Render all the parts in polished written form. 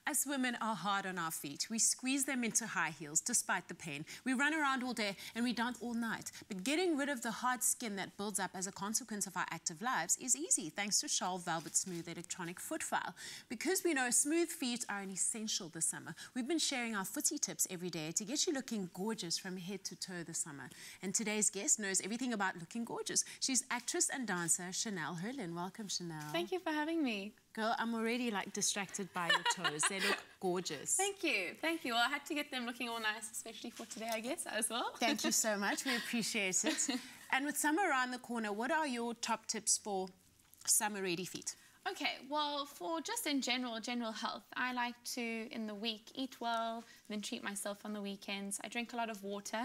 Us women are hard on our feet. We squeeze them into high heels despite the pain. We run around all day and we dance all night. But getting rid of the hard skin that builds up as a consequence of our active lives is easy thanks to Scholl Velvet Smooth Electronic Foot File. Because we know smooth feet are an essential this summer, we've been sharing our footsie tips every day to get you looking gorgeous from head to toe this summer. And today's guest knows everything about looking gorgeous. She's actress and dancer Chanel Hurlin. Welcome, Chanel. Thank you for having me. Girl, I'm already like distracted by your toes. They look gorgeous. Thank you. Thank you. Well, I had to get them looking all nice, especially for today, I guess, as well. Thank you so much. We appreciate it. And with summer around the corner, what are your top tips for summer-ready feet? Okay, well, for just in general health, I like to, in the week, eat well, then treat myself on the weekends. I drink a lot of water,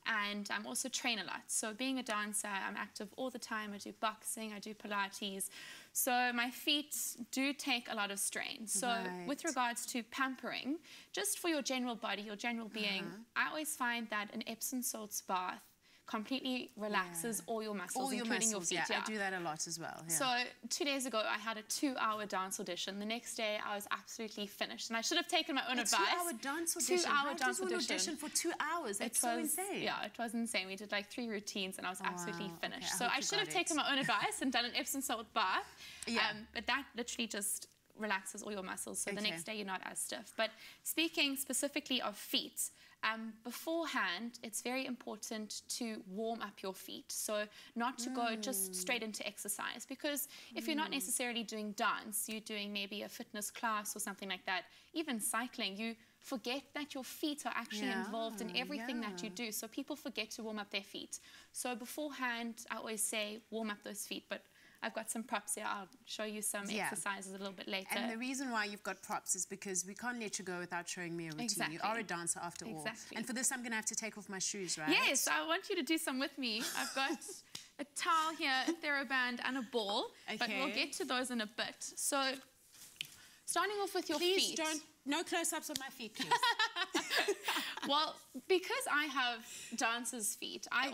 and I'm also train a lot. So being a dancer, I'm active all the time. I do boxing, I do Pilates. So my feet do take a lot of strain. So with regards to pampering, just for your general body, your general being, I always find that an Epsom salts bath completely relaxes all your muscles, including your feet. I do that a lot as well. So 2 days ago, I had a 2-hour dance audition. The next day, I was absolutely finished. And I should have taken my own advice. 2-hour dance audition? 2-hour dance audition for 2 hours? That's so insane. Yeah, it was insane. We did like 3 routines and I was absolutely finished. So I should have taken my own advice and done an Epsom salt bath. But that literally just relaxes all your muscles. So the next day, you're not as stiff. But speaking specifically of feet, beforehand, it's very important to warm up your feet. So not to go just straight into exercise, because if you're not necessarily doing dance, you're doing maybe a fitness class or something like that, even cycling, you forget that your feet are actually involved in everything that you do. So people forget to warm up their feet. So beforehand, I always say warm up those feet, but I've got some props here. I'll show you some exercises a little bit later. And the reason why you've got props is because we can't let you go without showing me a routine. You are a dancer after all. And for this, I'm going to have to take off my shoes, right? Yes, I want you to do some with me. I've got a towel here, a TheraBand, and a ball. But we'll get to those in a bit. So starting off with your feet. Please no close-ups of my feet, please. Well, because I have dancer's feet, I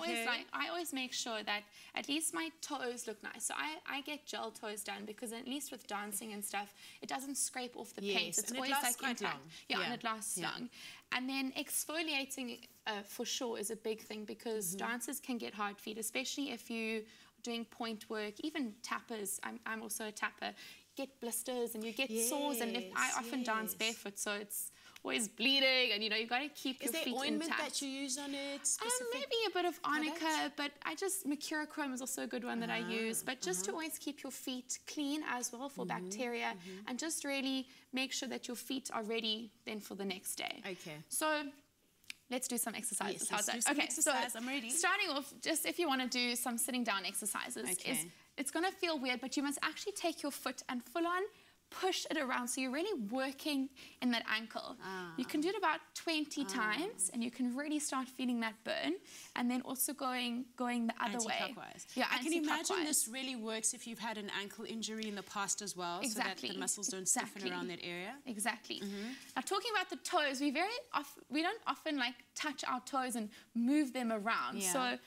always make sure that at least my toes look nice. So I get gel toes done because at least with dancing and stuff, it doesn't scrape off the paint. It's always like intact. And it lasts long. And then exfoliating for sure is a big thing because dancers can get hard feet, especially if you're doing point work, even tappers. I'm also a tapper. Get blisters and you get sores, and I often dance barefoot, so it's always bleeding, and you know, you've got to keep your feet intact. Is there ointment that you use on it? Maybe a bit of arnica, but Mercurochrome is also a good one that I use, but just to always keep your feet clean as well for bacteria, and just really make sure that your feet are ready then for the next day. So let's do some exercises. How's that? Exercise. I'm ready. Starting off, just if you want to do some sitting down exercises, it's going to feel weird, but you must actually take your foot and full on push it around. So you're really working in that ankle. You can do it about 20 times, and you can really start feeling that burn. And then also going the other way. Yeah, I can imagine this really works if you've had an ankle injury in the past as well, so that the muscles don't stiffen around that area. Exactly. Now, talking about the toes, we don't often like touch our toes and move them around. So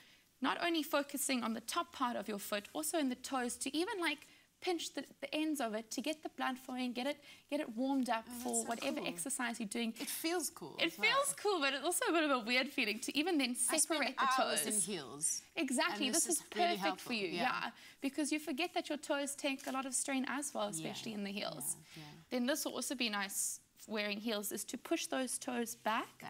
not only focusing on the top part of your foot, also in the toes, to even like pinch the ends of it to get the blood flowing, get it warmed up for whatever exercise you're doing. It feels cool. It feels cool, but it's also a bit of a weird feeling to even then separate the toes. In heels. Exactly. This is perfect for you. Because you forget that your toes take a lot of strain as well, especially in the heels. Then this will also be nice wearing heels, is to push those toes back.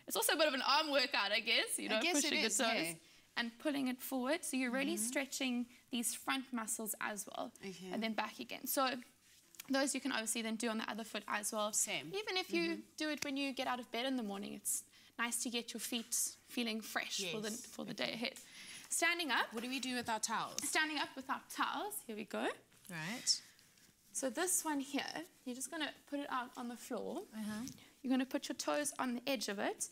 It's also a bit of an arm workout, I guess. You know, pushing the toes. And pulling it forward, so you're really stretching these front muscles as well, and then back again. So those you can obviously then do on the other foot as well. Even if you do it when you get out of bed in the morning, it's nice to get your feet feeling fresh for the day ahead. Standing up. What do we do with our towels? Standing up with our towels. Here we go. Right. So this one here, you're just going to put it out on the floor. You're going to put your toes on the edge of it.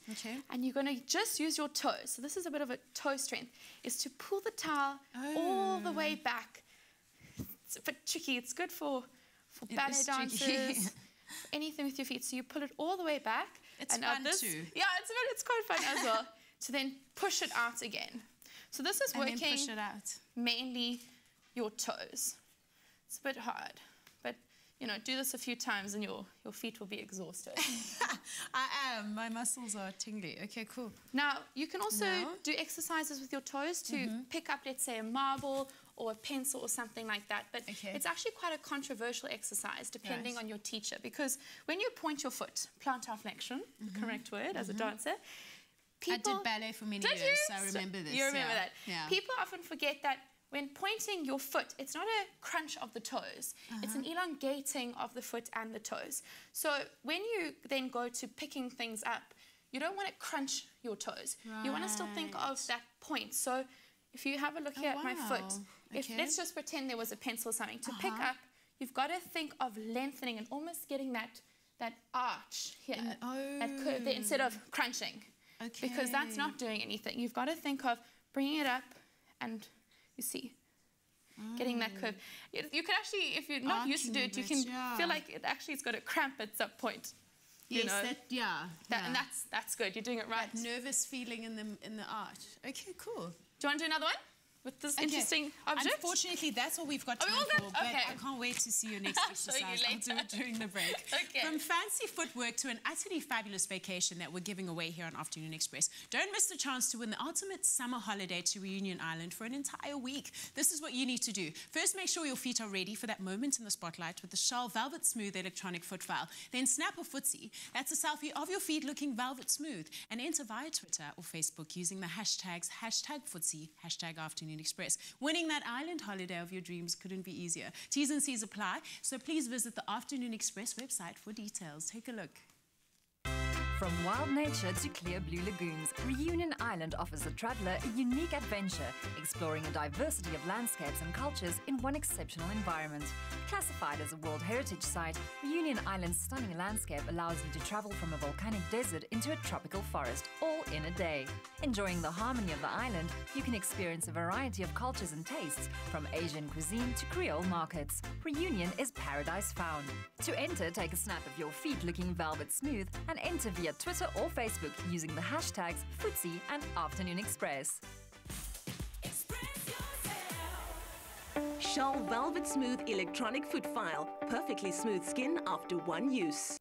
And you're going to just use your toes. So this is a bit of a toe strength, is to pull the towel all the way back. It's a bit tricky. It's good for ballet dancers, anything with your feet. So you pull it all the way back. It's fun too. Yeah, it's quite fun as well. To then push it out again. So this is working mainly your toes. It's a bit hard. do this a few times and your feet will be exhausted. I am. My muscles are tingly. Okay, cool. Now, you can also do exercises with your toes to pick up, let's say, a marble or a pencil or something like that. But it's actually quite a controversial exercise depending on your teacher, because when you point your foot, plantar flexion, correct word, as a dancer, I did ballet for many years, so I remember this. You remember that. Yeah. People often forget that when pointing your foot, it's not a crunch of the toes. It's an elongating of the foot and the toes. So when you then go to picking things up, you don't want to crunch your toes. You want to still think of that point. So if you have a look here at my foot, let's just pretend there was a pencil or something. To pick up, you've got to think of lengthening and almost getting that arch here, that curve there, instead of crunching. Because that's not doing anything. You've got to think of bringing it up and, you see, getting that curve. You can actually, if you're not used to do it, you can feel like it's got a cramp at some point. Yes, and that's good. You're doing it right. That nervous feeling in the arch. Okay, cool. Do you want to do another one? With this interesting object? Unfortunately, that's all we've got time for, but I can't wait to see your next exercise. I'll do it during the break. From fancy footwork to an utterly fabulous vacation that we're giving away here on Afternoon Express, don't miss the chance to win the ultimate summer holiday to Reunion Island for an entire week. This is what you need to do. First, make sure your feet are ready for that moment in the spotlight with the Scholl Velvet Smooth electronic foot file. Then snap a footsie. That's a selfie of your feet looking velvet smooth, and enter via Twitter or Facebook using the hashtags #footsie, #Afternoon Express. Winning that island holiday of your dreams couldn't be easier. T's and C's apply, so please visit the Afternoon Express website for details. Take a look. From wild nature to clear blue lagoons, Reunion Island offers the traveller a unique adventure, exploring a diversity of landscapes and cultures in one exceptional environment. Classified as a World Heritage Site, Reunion Island's stunning landscape allows you to travel from a volcanic desert into a tropical forest, all in a day. Enjoying the harmony of the island, you can experience a variety of cultures and tastes, from Asian cuisine to Creole markets. Reunion is paradise found. To enter, take a snap of your feet looking velvet smooth and enter via Twitter or Facebook using the hashtags Footsie and Afternoon Express. Scholl Velvet Smooth electronic foot file. Perfectly smooth skin after one use.